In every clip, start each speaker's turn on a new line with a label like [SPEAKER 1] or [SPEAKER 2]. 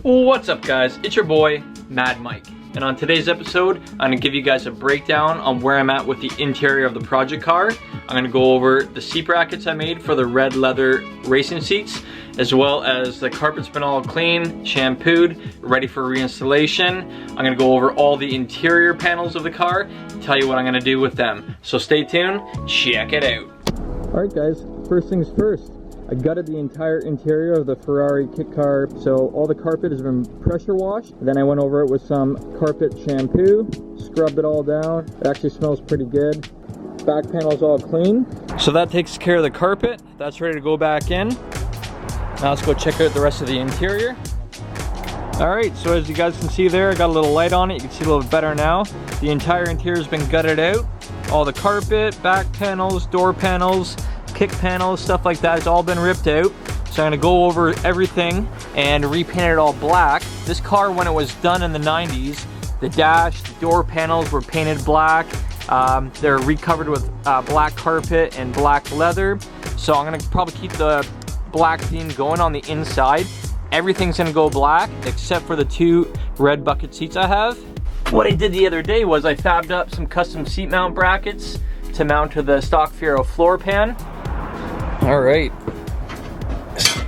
[SPEAKER 1] What's up guys, it's your boy, Mad Mike. And on today's episode, I'm gonna give you guys a breakdown on where I'm at with the interior of the project car. I'm gonna go over the seat brackets I made for the red leather racing seats, as well as the carpet's been all clean, shampooed, ready for reinstallation. I'm gonna go over all the interior panels of the car, tell you what I'm gonna do with them. So stay tuned, check it out. Alright guys, first things first. I gutted the entire interior of the Ferrari kit car, so all the carpet has been pressure washed. Then I went over it with some carpet shampoo, scrubbed it all down. It actually smells pretty good. Back panel's all clean. So that takes care of the carpet. That's ready to go back in. Now let's go check out the rest of the interior. Alright, so as you guys can see there, I got a little light on it. You can see a little bit better now. The entire interior has been gutted out. All the carpet, back panels, door panels, kick panels, stuff like that has all been ripped out. So I'm gonna go over everything and repaint it all black. This car, when it was done in the 90s, the dash, the door panels were painted black. They're recovered with black carpet and black leather. So I'm gonna probably keep the black theme going on the inside. Everything's gonna go black except for the two red bucket seats I have. What I did the other day was I fabbed up some custom seat mount brackets to mount to the stock Fiero floor pan. All right, so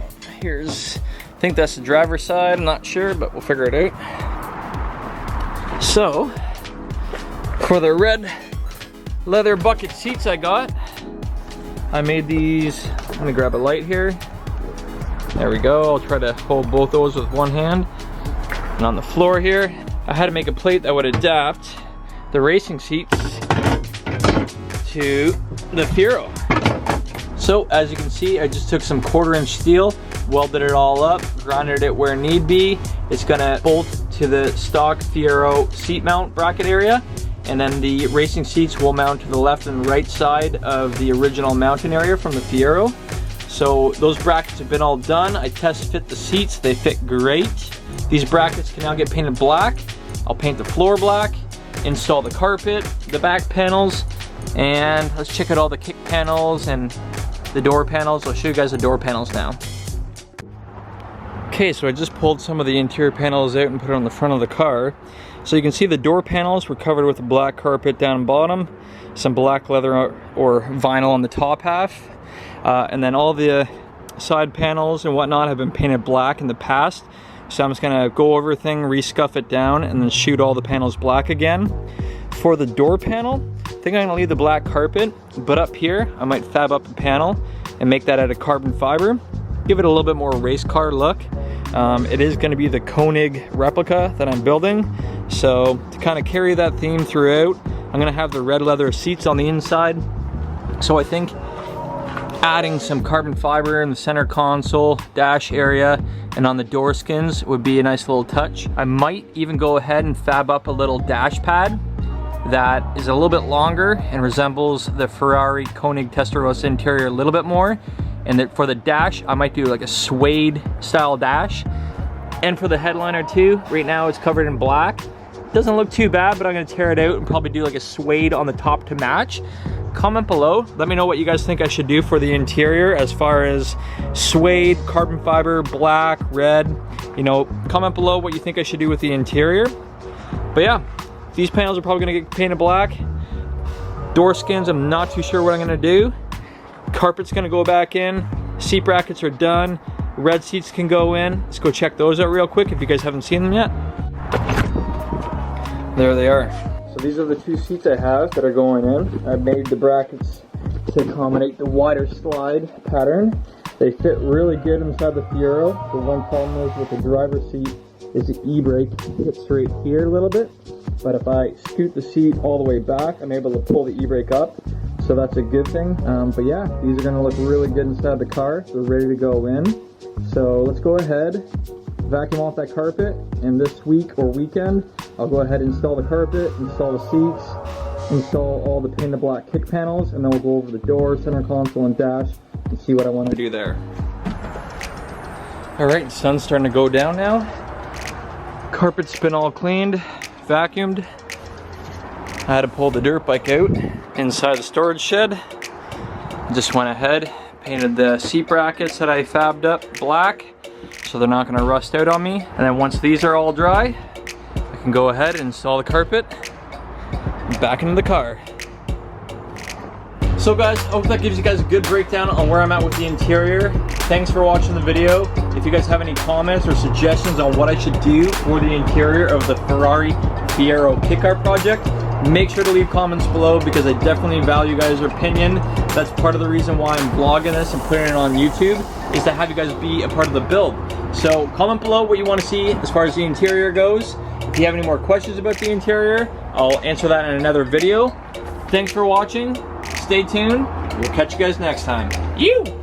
[SPEAKER 1] here's, I think that's the driver's side, I'm not sure, but we'll figure it out. So, for the red leather bucket seats I got, I made these, let me grab a light here. There we go, I'll try to hold both those with one hand. And on the floor here, I had to make a plate that would adapt the racing seats to the Fiero. So as you can see, I just took some 1/4" steel, welded it all up, grounded it where need be. It's gonna bolt to the stock Fiero seat mount bracket area, and then the racing seats will mount to the left and right side of the original mounting area from the Fiero. So those brackets have been all done. I test fit the seats, they fit great. These brackets can now get painted black. I'll paint the floor black, install the carpet, the back panels, and let's check out all the kick panels and the door panels. I'll show you guys the door panels now. Okay, so I just pulled some of the interior panels out and put it on the front of the car. So you can see the door panels were covered with a black carpet down bottom, some black leather or vinyl on the top half, and then all the side panels and whatnot have been painted black in the past. So I'm just gonna go over everything, re-scuff it down, and then shoot all the panels black again. For the door panel, I think I'm gonna leave the black carpet, but up here, I might fab up a panel and make that out of carbon fiber. Give it a little bit more race car look. It is gonna be the Koenig replica that I'm building. So to kind of carry that theme throughout, I'm gonna have the red leather seats on the inside. So I think adding some carbon fiber in the center console, dash area, and on the door skins would be a nice little touch. I might even go ahead and fab up a little dash pad that is a little bit longer and resembles the Ferrari Koenig Testarossa interior a little bit more. And that for the dash, I might do like a suede style dash. And for the headliner too, right now it's covered in black. Doesn't look too bad, but I'm gonna tear it out and probably do like a suede on the top to match. Comment below, let me know what you guys think I should do for the interior as far as suede, carbon fiber, black, red. You know, comment below what you think I should do with the interior. But yeah, these panels are probably gonna get painted black. Door skins, I'm not too sure what I'm gonna do. Carpet's gonna go back in. Seat brackets are done. Red seats can go in. Let's go check those out real quick if you guys haven't seen them yet. There they are. So these are the two seats I have that are going in. I made the brackets to accommodate the wider slide pattern. They fit really good inside the Fiero. The one problem is with the driver's seat is the e-brake hits right here a little bit. But if I scoot the seat all the way back, I'm able to pull the e-brake up. So that's a good thing. But yeah, these are gonna look really good inside the car. They're ready to go in. So let's go ahead, vacuum off that carpet, and this week or weekend, I'll go ahead and install the carpet, install the seats, install all the painted black kick panels, and then we'll go over the door, center console, and dash, and see what I want to do there. All right, the sun's starting to go down now. Carpet's been all cleaned, vacuumed. I had to pull the dirt bike out inside the storage shed. Just went ahead, painted the seat brackets that I fabbed up black. so they're not gonna rust out on me. And then once these are all dry, I can go ahead and install the carpet back into the car. So guys, I hope that gives you guys a good breakdown on where I'm at with the interior. Thanks for watching the video. If you guys have any comments or suggestions on what I should do for the interior of the Ferrari Fiero kickart project, make sure to leave comments below because I definitely value guys' opinion. That's part of the reason why I'm vlogging this and putting it on YouTube, is to have you guys be a part of the build. So comment below what you want to see as far as the interior goes. If you have any more questions about the interior, I'll answer that in another video. Thanks for watching. Stay tuned. We'll catch you guys next time. You!